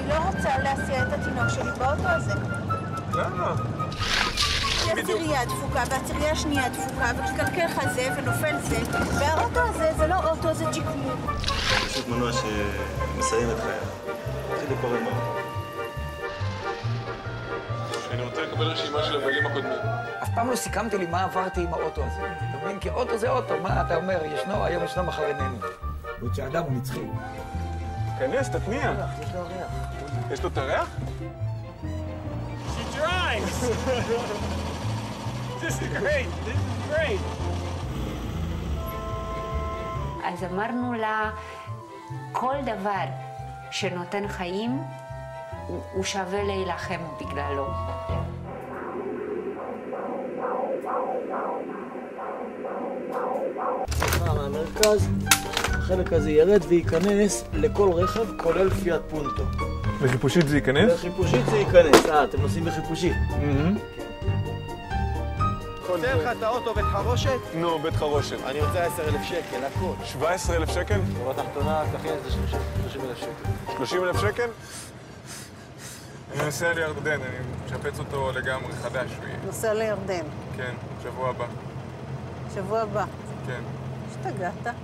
אני לא רוצה להסיע את התינוק שלי באוטו הזה. למה? כי הצירייה דפוקה, והצירייה השנייה דפוקה, וקלקל לך זה ונופל זה, והאוטו הזה זה לא אוטו, זה ג'יקמור. פשוט מנוע שמסיים את חייו. התחיל לקורא מהאוטו. אני רוצה לקבל רשימה של הבעלים הקודמים. אף פעם לא סיכמתי לי מה עברתי עם האוטו הזה. אתה מבין? כי אוטו זה אוטו, מה אתה אומר? היום ישנו, מחר איננו. עוד שאדם הוא נצחי. כנס, תתניע. יש לו ריח. יש לו את הריח? She drives! This is great! This is great! אז אמרנו לה, כל דבר שנותן חיים, הוא שווה להילחם בגללו. מהמרכז, החלק הזה ירד וייכנס לכל רכב, כולל פיאט פונטו. לחיפושית זה ייכנס? לחיפושית זה ייכנס. אתם נוסעים בחיפושית? רוצה לך את האוטו בית חרושת? נו, בית חרושת. אני רוצה 10,000 שקל, הכל. 17,000 שקל? בתחתונה, תכין את זה 30,000 שקל. 30,000 שקל? אני נוסע לירדן, אני משפץ אותו לגמרי חדש. נוסע לירדן. כן, שבוע הבא. שבוע הבא. כן. השתגעת.